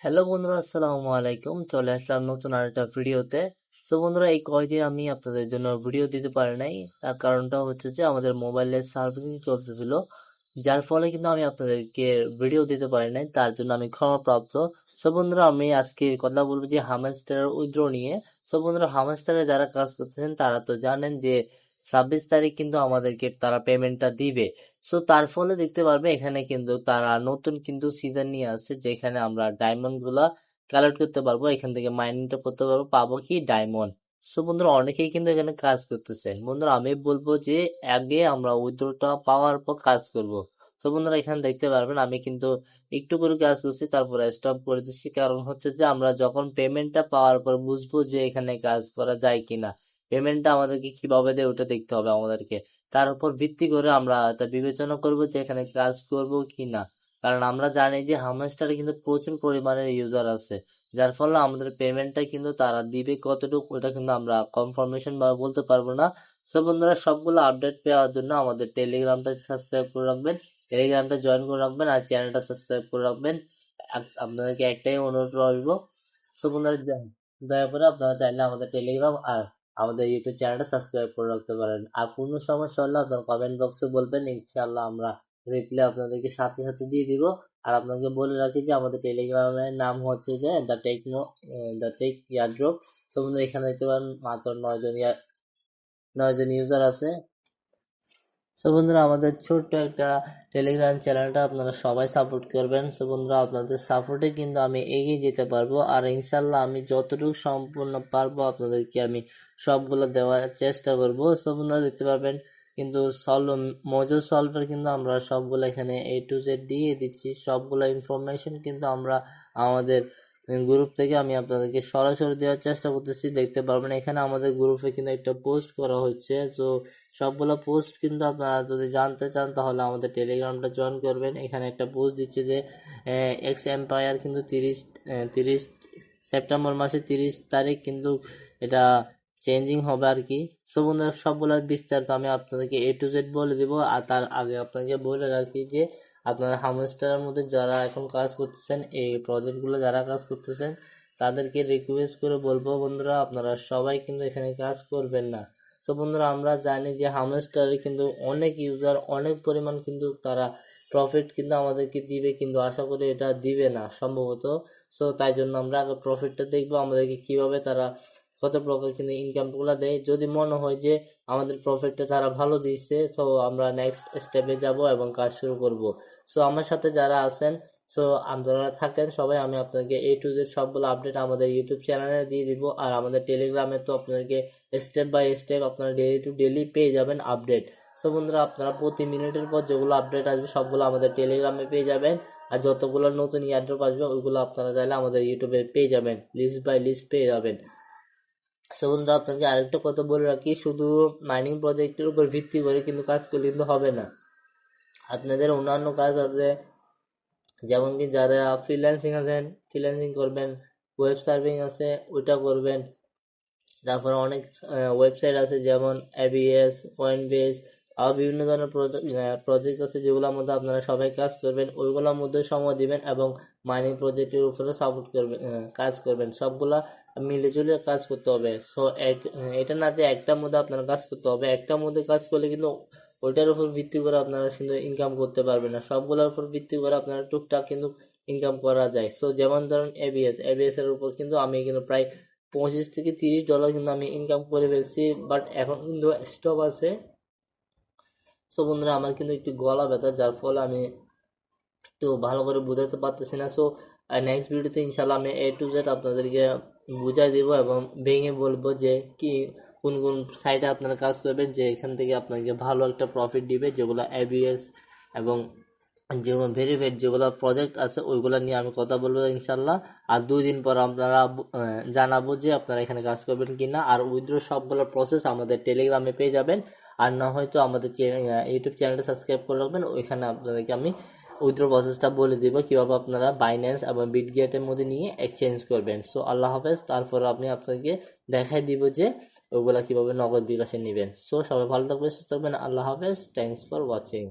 Hello বন্ধুরা, আসসালামু আলাইকুম। চলে আসলাম নতুন আরেকটা ভিডিওতে। সো বন্ধুরা, এই কয়দিন আমি আপনাদের জন্য ভিডিও দিতে পারি নাই। তার কারণটা হচ্ছে যে আমাদের মোবাইলের সার্ভিসিং চলতেছিল, যার ফলে কিন্তু আমি আপনাদেরকে ভিডিও দিতে পারি নাই। তার জন্য আমি ক্ষমাপ্রাপ্ত। সো বন্ধুরা, আমি আজকে কথা বলবো যে হামাস্টারের উইথড্র নিয়ে। সো বন্ধুরা, হামাস্টারে যারা কাজ করতেছেন তারা তো জানেন যে 26 তারিখ কিন্তু আমাদেরকে তারা পেমেন্টটা দিবে। সো তার ফলে দেখতে পারবে এখানে কিন্তু তারা নতুন কিন্তু সিজন নিয়ে আসছে, যেখানে আমরা ডায়মন্ড গুলা কালেক্ট করতে পারবো, এখান থেকে মাইনিংটা করতে পারবো, পাবো কি ডায়মন্ড। সো বন্ধুরা, অনেকেই কিন্তু এখানে কাজ করতেছে। বন্ধুরা, আমি বলবো যে আগে আমরা উইথড্রটা পাওয়ার পর কাজ করব। তো বন্ধুরা, এখানে দেখতে পারবেন আমি কিন্তু একটু করে কাজ করছি, তারপরে স্টপ করে দিচ্ছি। কারণ হচ্ছে যে আমরা যখন পেমেন্টটা পাওয়ার পর বুঝবো যে এখানে কাজ করা যায় কিনা, পেমেন্টটা আমাদেরকে কিভাবে দেয় ওটা দেখতে হবে আমাদেরকে। তার উপর ভিত্তি করে আমরা তা বিবেচনা করব যে এখানে কাজ করব কি না। কারণ আমরা জানি যে হামস্টারে কিন্তু প্রচুর পরিমাণের ইউজার আছে, যার ফলে আমাদের পেমেন্টটা কিন্তু তারা দিবে কতটুকু ওটা কিন্তু আমরা কনফার্মেশন বা বলতে পারবো না। সো বন্ধুরা, সবগুলো আপডেট পাওয়ার জন্য আমাদের টেলিগ্রামটা সাবস্ক্রাইব করে রাখবেন, টেলিগ্রামটা জয়েন করে রাখবেন, আর চ্যানেলটা সাবস্ক্রাইব করে রাখবেন। আপনাদেরকে একটাই অনুরোধ রইব। সো বন্ধুরা, দয়া করে আপনারা চাইলে আমাদের টেলিগ্রাম আর আমাদের ইউটিউব চ্যানেলটা সাবস্ক্রাইব করে রাখতে পারেন। আর কোনো সমস্যা হলে আপনার কমেন্ট বক্সে বলবেন, ইনশাআল্লাহ আমরা রিপ্লাই আপনাদেরকে সাথে সাথে দিয়ে দিব। আর আপনাকে বলে রাখি যে আমাদের টেলিগ্রামের নাম হচ্ছে যে দ্য টেক ইয়ারড্রপ। সো বন্ধুরা, এখানে দেখতে পারেন মাত্র 9 জন ইউজার আছে। সো বন্ধুরা, আমাদের ছোট্ট একটা টেলিগ্রাম চ্যানেলটা আপনারা সবাই সাপোর্ট করবেন। সো বন্ধুরা, আপনাদের সাপোর্টে কিন্তু আমি এগিয়ে যেতে পারবো, আর ইনশাল্লাহ আমি যতটুকু সম্পূর্ণ পারবো আপনাদেরকে আমি সবগুলো দেওয়ার চেষ্টা করব। সো বন্ধুরা, দেখতে পারবেন কিন্তু মজুর সলভের কিন্তু আমরা সবগুলো এখানে A to Z দিয়ে দিচ্ছি। সবগুলো ইনফরমেশন কিন্তু আমরা আমাদের গ্রুপ থেকে আমি আপনাদেরকে সরাসরি দেওয়ার চেষ্টা করতেছি। দেখতে পারবেন এখানে আমাদের গ্রুপে কিন্তু একটা পোস্ট করা হচ্ছে। তো সবগুলো পোস্ট কিন্তু আপনারা যদি জানতে চান তাহলে আমাদের টেলিগ্রামটা জয়েন করবেন। এখানে একটা পোস্ট দিচ্ছে যে এক্স এম্পায়ার কিন্তু 30 সেপ্টেম্বর মাসে 30 তারিখ কিন্তু এটা চেঞ্জিং হবে আর কি। সো বন্ধুরা, সবগুলোর বিস্তারিত আমি আপনাদেরকে A to Z বলে দিব। আর তার আগে আপনাকে বলে রাখি যে আপনারা হামস্টারের মধ্যে যারা এখন কাজ করতেছেন, এই প্রজেক্টগুলো যারা কাজ করতেছেন তাদেরকে রিকোয়েস্ট করে বলবো বন্ধুরা, আপনারা সবাই কিন্তু এখানে কাজ করবেন না। সো বন্ধুরা, আমরা জানি যে হামস্টারে কিন্তু অনেক ইউজার, অনেক পরিমাণ কিন্তু তারা প্রফিট কিন্তু আমাদেরকে দিবে, কিন্তু আশা করি এটা দিবে না সম্ভবত। সো তাই জন্য আমরা আগে প্রফিটটা দেখবো, আমাদেরকে কিভাবে তারা কত প্রকার কিন্তু ইনকামগুলো দেয়। যদি মনে হয় যে আমাদের প্রফিটটা তারা ভালো দিচ্ছে, তো আমরা নেক্সট স্টেপে যাব এবং কাজ শুরু করব। সো আমার সাথে যারা আছেন, সো আপনারা থাকেন সবাই, আমি আপনাকে A to Z সবগুলো আপডেট আমাদের ইউটিউব চ্যানেলে দিয়ে দিব। আর আমাদের টেলিগ্রামে তো আপনাদেরকে স্টেপ বাই স্টেপ আপনারা ডেলি টু ডেলি পেয়ে যাবেন আপডেট। সো বন্ধুরা, আপনারা প্রতি মিনিটের পর যেগুলো আপডেট আসবে সবগুলো আমাদের টেলিগ্রামে পেয়ে যাবেন। আর যতগুলো নতুন ইয়ারড্রপ আসবে ওইগুলো আপনারা চাইলে আমাদের ইউটিউবে পেয়ে যাবেন, লিস্ট বাই লিস্ট পেয়ে যাবেন। সো বন্ধুরা, আপনাকে আরেকটা কথা বলে রাখি, শুধু মাইনিং প্রজেক্টের উপর ভিত্তি করে কিন্তু কাজ করলে কিন্তু হবে না। আপনাদের অন্যান্য কাজ আছে, যেমন কি যারা ফ্রিল্যান্সিং আছেন ফ্রিল্যান্সিং করবেন, ওয়েব সার্ভিং আছে ওইটা করবেন। তারপরে অনেক ওয়েবসাইট আছে যেমন ABS, কয়েনবেস, আর বিভিন্ন ধরনের প্রজেক্ট আছে যেগুলোর মধ্যে আপনারা সবাই কাজ করবেন, ওইগুলোর মধ্যে সময় দিবেন এবং মাইনিং প্রজেক্টের উপরে সাপোর্ট করবেন, কাজ করবেন। সবগুলা মিলে জুলে কাজ করতে হবে। সো এটা না যে একটার মধ্যে আপনারা কাজ করতে হবে, একটার মধ্যে কাজ করলে কিন্তু ওইটার উপর ভিত্তি করে আপনারা কিন্তু ইনকাম করতে পারবেন না। সবগুলোর উপর ভিত্তি করে আপনারা টুকটাক কিন্তু ইনকাম করা যায়। সো যেমন ধরুন ABS এর উপর কিন্তু আমি কিন্তু প্রায় $25 থেকে $30 কিন্তু আমি ইনকাম করে ফেলছি, বাট এখন কিন্তু স্টপ আছে। সো বন্ধুরা, আমার কিন্তু একটু গলা ব্যথা, যার ফলে আমি একটু ভালো করে বোঝাতে পারতেছি না। সো নেক্সট ভিডিওতে ইনশাল্লাহ আমি A to Z আপনাদেরকে বুঝাই দিব এবং ভেঙে বলবো যে কি কোন কোন সাইটে আপনারা কাজ করবেন, যে এখান থেকে আপনাকে ভালো একটা প্রফিট দিবে, যেগুলো ABS এবং যেগুলো ভেরিফাইড যেগুলো প্রজেক্ট আছে ওইগুলো নিয়ে আমি কথা বলবো ইনশাল্লাহ। আর 2 দিন পর আপনারা জানাবো যে আপনারা এখানে কাজ করবেন কিনা। আর উইথড্র সবগুলো প্রসেস আমাদের টেলিগ্রামে পেয়ে যাবেন। আর না হয়তো আমাদের ইউটিউব চ্যানেলটা সাবস্ক্রাইব করে রাখবেন, ওইখানে আপনাদেরকে আমি উইথড্র প্রসেসটা বলে দিব কিভাবে আপনারা বাইন্যান্স এবং বিটগেটের মধ্যে নিয়ে এক্সচেঞ্জ করবেন। সো আল্লাহ হাফেজ। তারপর আমি আপনাকে দেখাই দিব যে ওইগুলা কিভাবে নগদ বিকাশে নেবেন। সো সবাই ভালো থাকবেন, সুস্থ থাকবেন। আল্লাহ হাফেজ। Thanks for watching.